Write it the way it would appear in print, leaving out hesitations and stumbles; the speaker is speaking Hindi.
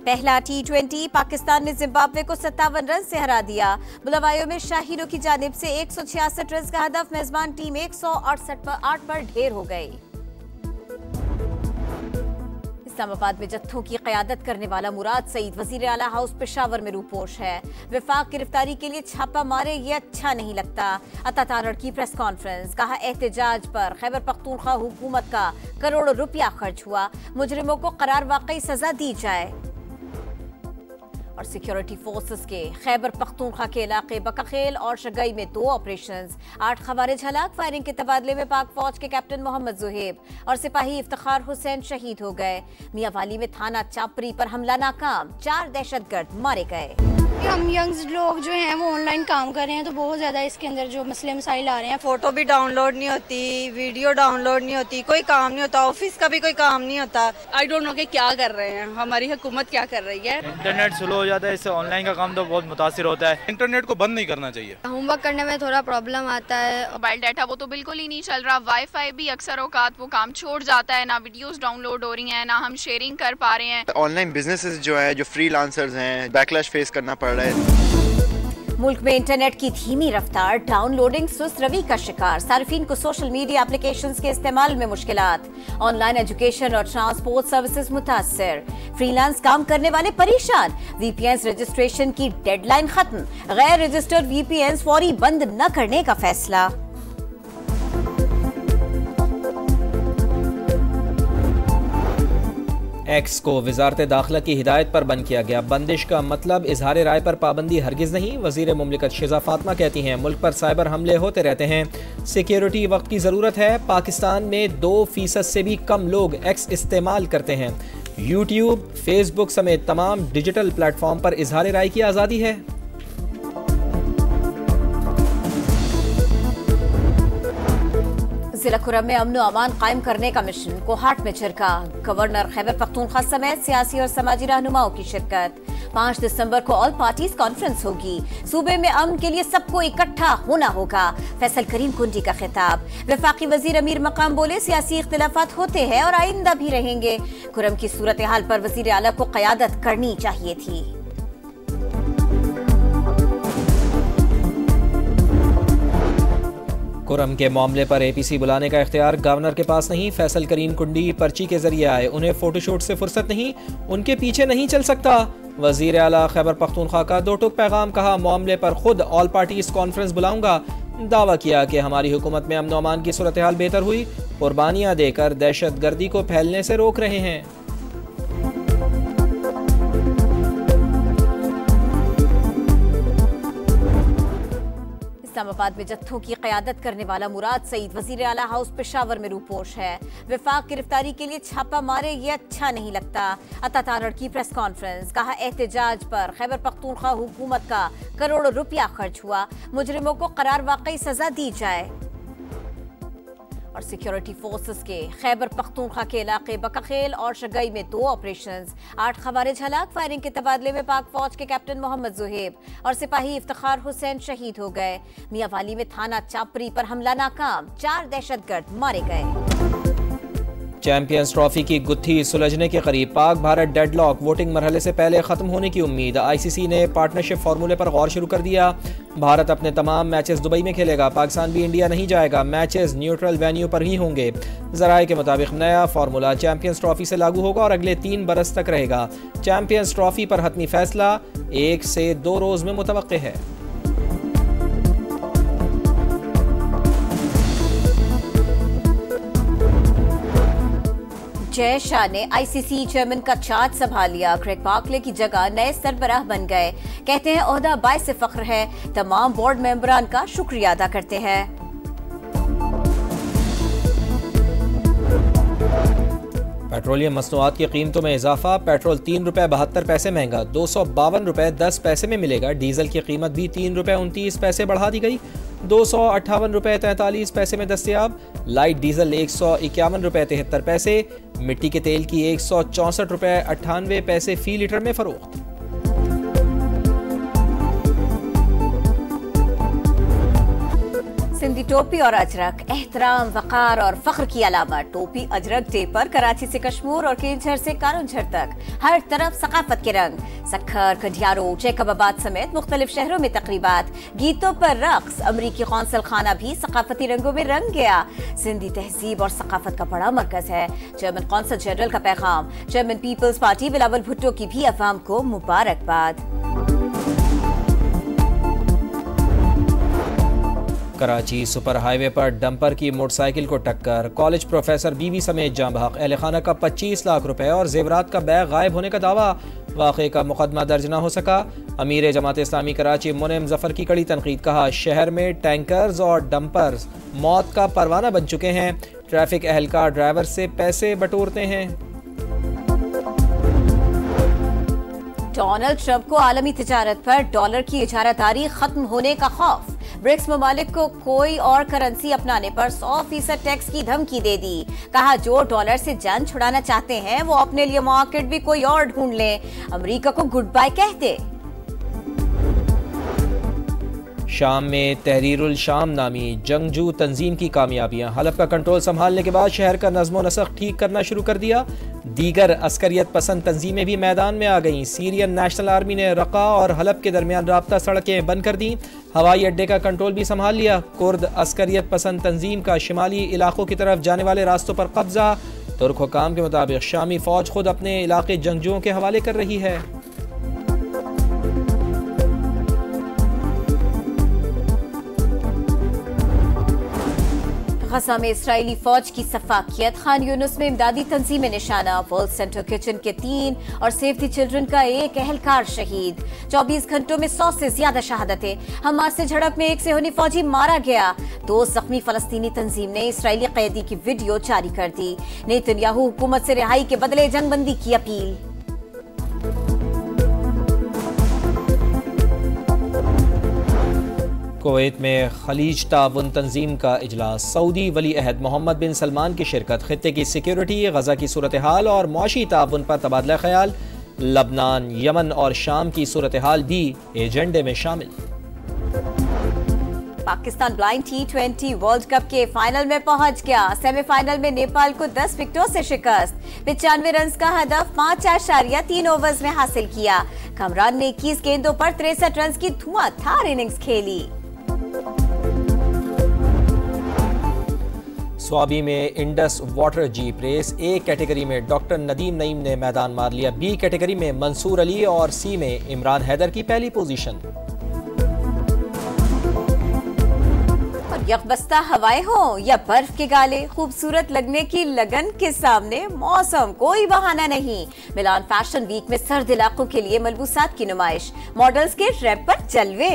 पहला T20 पाकिस्तान ने जिम्बाब्वे को 57 रन से हरा दिया। बुलावायों में शाहीनों की जानिब से 166 रन का हदफ, मेजबान टीम 168 पर ढेर हो गई। इस्लामाबाद में जत्थों की क़यादत करने वाला मुराद सईद वज़ीर आला हाउस पेशावर में रूपोश है। विफाक गिरफ्तारी के लिए छापा मारे ये अच्छा नहीं लगता। अता तारड़ की प्रेस कॉन्फ्रेंस, कहा एहतजाज पर खैबर पख्तूनख्वा हुकूमत का करोड़ों रुपया खर्च हुआ, मुजरिमों को करार वाकई सजा दी जाए। और सिक्योरिटी फोर्सेस के खैबर पख्तूनख्वा के इलाके बकाखेल और शगई में 2 ऑपरेशंस, 8 खवारिज हलाक। फायरिंग के तबादले में पाक फौज के कैप्टन मोहम्मद जुहेब और सिपाही इफ्तिखार हुसैन शहीद हो गए। मियांवाली में थाना चापरी पर हमला नाकाम, 4 दहशतगर्द मारे गए। हम यंग्स लोग जो हैं वो ऑनलाइन काम कर रहे हैं, तो बहुत ज़्यादा इसके अंदर जो मसले मसाइल आ रहे हैं। फ़ोटो भी डाउनलोड नहीं होती, वीडियो डाउनलोड नहीं होती, कोई काम नहीं होता, ऑफिस का भी कोई काम नहीं होता। आई डोंट नो कि क्या कर रहे हैं, हमारी हुकूमत क्या कर रही है। इंटरनेट स्लो हो जाता है, इससे ऑनलाइन का काम तो बहुत मुतासिर होता है। इंटरनेट को बंद नहीं करना चाहिए। होमवर्क करने में थोड़ा प्रॉब्लम आता है। मोबाइल डाटा वो तो बिल्कुल ही नहीं चल रहा। वाईफाई भी अक्सर औकात वो काम छोड़ जाता है, ना वीडियोस डाउनलोड हो रही हैं, ना हम शेयरिंग कर पा रहे हैं। ऑनलाइन बिजनेसेस जो है, जो फ्रीलांसर्स हैं, बैकलैश फेस करना पड़ रहा है। मुल्क में इंटरनेट की धीमी रफ्तार, डाउनलोडिंग सुस्त रवि का शिकार। सार्फिन को सोशल मीडिया एप्लीकेशंस के इस्तेमाल में मुश्किलात। ऑनलाइन एजुकेशन और ट्रांसपोर्ट सर्विसेज मुतासर। फ्रीलांस काम करने वाले परेशान। VPNs रजिस्ट्रेशन की डेडलाइन खत्म। गैर रजिस्टर्ड VPNs फौरी बंद न करने का फैसला। एक्स को वजारत दाखिला की हिदायत पर बंद किया गया। बंदिश का मतलब इजहार राय पर पाबंदी हरगिज नहीं। वजीर मुमलिकत शिजा फातिमा कहती हैं मुल्क पर साइबर हमले होते रहते हैं, सिक्योरिटी वक्त की ज़रूरत है। पाकिस्तान में 2% से भी कम लोग एक्स इस्तेमाल करते हैं। यूट्यूब, फेसबुक समेत तमाम डिजिटल प्लेटफॉर्म पर इजहार राय की आज़ादी है। जिला खुर्रम में अमन अमान कायम करने का मिशन कोहाट में छिड़का। गवर्नर खैबर पख्तूनख्वा समेत सियासी और समाजी रहनुमाओं की शिरकत। 5 दिसंबर को ऑल पार्टीज कॉन्फ्रेंस होगी। सूबे में अमन के लिए सबको इकट्ठा होना होगा। फैसल करीम कुंडी का खिताब। वफाकी वजीर अमीर मकाम बोले सियासी इख्तिलाफात होते हैं और आइंदा भी रहेंगे। खुर्रम की सूरत हाल पर वजीर आला को क़यादत करनी चाहिए थी। खुर्रम के मामले पर APC बुलाने का इख्तियार गवर्नर के पास नहीं। फैसल करीम कुंडी पर्ची के जरिए आए, उन्हें फोटोशूट से फुर्सत नहीं, उनके पीछे नहीं चल सकता। वजीर आला खैबर पख्तूनख्वा का 2 टूक पैगाम, कहा मामले पर खुद ऑल पार्टीज कॉन्फ्रेंस बुलाऊंगा। दावा किया कि हमारी हुकूमत में अमन अमान की सूरत हाल बेहतर हुई, कुर्बानियां देकर दहशत गर्दी को फैलने से रोक रहे हैं। इस्लामाबाद में जत्थों की क़यादत करने वाला मुराद सईद वज़ीर आला हाउस पेशावर में रूपोश है। विफाक गिरफ्तारी के लिए छापा मारे ये अच्छा नहीं लगता। अता तारड़ की प्रेस कॉन्फ्रेंस, कहा एहतजाज पर खैबर पख्तूनख्वा हुकूमत का करोड़ों रुपया खर्च हुआ, मुजरिमों को करार वाकई सजा दी जाए। और सिक्योरिटी फोर्सेस के खैबर पख्तूनख्वा के इलाके बकाखेल और शगई में 2 ऑपरेशंस, 8 खवारिज हलाक। फायरिंग के तबादले में पाक फौज के कैप्टन मोहम्मद जुहेब और सिपाही इफ्तिखार हुसैन शहीद हो गए। मियांवाली में थाना चापरी पर हमला नाकाम, 4 दहशतगर्द मारे गए। चैंपियंस ट्रॉफी की गुत्थी सुलझने के करीब। पाक भारत डेडलॉक वोटिंग मरहले से पहले खत्म होने की उम्मीद। ICC ने पार्टनरशिप फार्मूले पर गौर शुरू कर दिया। भारत अपने तमाम मैचेस दुबई में खेलेगा, पाकिस्तान भी इंडिया नहीं जाएगा। मैचेस न्यूट्रल वेन्यू पर ही होंगे। ज़राए के मुताबिक नया फार्मूला चैंपियंस ट्रॉफी से लागू होगा और अगले 3 बरस तक रहेगा। चैंपियंस ट्रॉफी पर हतमी फैसला 1 से 2 रोज़ में मुतवक्के है। जय शाह ने ICC चेयरमैन का चार्ज संभाल लिया। ग्रेग बार्कले की जगह नए सरबराह बन गए। कहते हैं ओहदा बाइस फख्र है, तमाम बोर्ड मेंबरान का शुक्रिया अदा करते हैं। पेट्रोलियम मसनूआत की कीमतों में इजाफा। पेट्रोल 3 रुपये 72 पैसे महंगा, 252 रुपये 10 पैसे में मिलेगा। डीजल की कीमत भी 3 रुपये 29 पैसे बढ़ा दी गई, 258 रुपये 43 पैसे में दस्तयाब। लाइट डीजल 151 रुपये 73 पैसे। मिट्टी के तेल की 164 रुपये 98 पैसे फी लीटर में फरोख्त। सिंधी टोपी और अजरक एहतराम, वकार और फख्र की अलामत। टोपी अजरक डे पर कराची से कश्मीर और केंझर से कारुंझर तक हर तरफ सकाफत के रंग। सक्खर, कंडियारो, जैकबाबाद समेत मुख्तलिफ शहरों में तकरीबात, गीतों पर रक्स। अमरीकी कौंसल खाना भी सकाफती रंगों में रंग गया। सिंधी तहजीब और सकाफत का बड़ा मरकज है। चेयरमैन कौंसल जनरल का पैगाम। Chairman People's Party Bilawal Bhutto की भी अवाम को मुबारकबाद। कराची सुपर हाईवे पर डंपर की मोटरसाइकिल को टक्कर। कॉलेज प्रोफेसर बीवी समेत जाँ बहक। अहल खाना का 25 लाख रुपए और जेवरात का बैग गायब होने का दावा। वाक़े का मुकदमा दर्ज न हो सका। अमीर जमात इस्लामी कराची मुनीम जफर की कड़ी तनकीद। कहा, शहर में टैंकर्स और डंपर्स मौत का परवाना बन चुके हैं। ट्रैफिक एहलकार ड्राइवर से पैसे बटोरते हैं। डोनाल्ड ट्रंप को आलमी तिजारत पर डॉलर की इजारादारी खत्म होने का खौफ। ब्रिक्स ममालिक को कोई और करेंसी अपनाने पर 100% टैक्स की धमकी दे दी। कहा, जो डॉलर से जान छुड़ाना चाहते हैं वो अपने लिए मार्केट भी कोई और ढूंढ लें। अमेरिका को गुड बाय कह दे। शाम में तहरीरुल शाम नामी जंगजू तंजीम की कामयाबियां। हलफ का कंट्रोल संभालने के बाद शहर का नज़्मो नसक ठीक करना शुरू कर दिया। दीगर अस्करियत पसंद तंजीमें भी मैदान में आ गईं। सीरियन नेशनल आर्मी ने रक़ा और हलफ के दरमियान राब्ता सड़कें बंद कर दी। हवाई अड्डे का कंट्रोल भी संभाल लिया। कुर्द अस्करियत पसंद तंजीम का शिमाली इलाकों की तरफ जाने वाले रास्तों पर कब्जा। तुर्क हुकाम के मुताबिक शामी फौज खुद अपने इलाके जंगजुओं के हवाले कर रही है। गजा में इस्राएली फौज की सफाकियत। खान यूनुस में इमदादी तंजीमें निशाना। वर्ल्ड सेंटर किचन के 3 और सेव द चिल्ड्रन का 1 एहलकार शहीद। 24 घंटों में 100 से ज्यादा शहादतें। हमास से झड़प में 1 सेहूनी फौजी मारा गया। 2 जख्मी फलस्तीनी तंजीम ने इस्राएली कैदी की वीडियो जारी कर दी। नेतन्याहू हुकूमत से रिहाई के बदले जंगबंदी की अपील। कुवैत में खलीज ताउन तंजीम का इजलास। सऊदी वली अहद मोहम्मद बिन सलमान की शिरकत। खित्ते की सिक्योरिटी, गजा की सूरत हाल और मौशी ताउन पर तबादला ख्याल। लबनान, यमन और शाम की सूरत हाल भी एजेंडे में शामिल। Pakistan blind T20 world cup के फाइनल में पहुंच गया। सेमीफाइनल में नेपाल को 10 विकेटों से शिकस्त। 95 रन का हदफ 5.3 ओवर्स में हासिल किया। कमरान ने 21 गेंदों पर 63 रन की धुआंधार इनिंग्स खेली। स्वाबी में Indus water jeep race. A category में डॉक्टर नदीम नईम ने मैदान मार लिया। बी कैटेगरी में मंसूर अली और सी में इमरान हैदर की पहली पोजीशन। और यकबस्ता हवाएं हो या बर्फ के गाले, खूबसूरत लगने की लगन के सामने मौसम कोई बहाना नहीं। मिलान फैशन वीक में सर्द इलाकों के लिए मलबूसात की नुमाइश। मॉडल्स के रैप पर जलवे।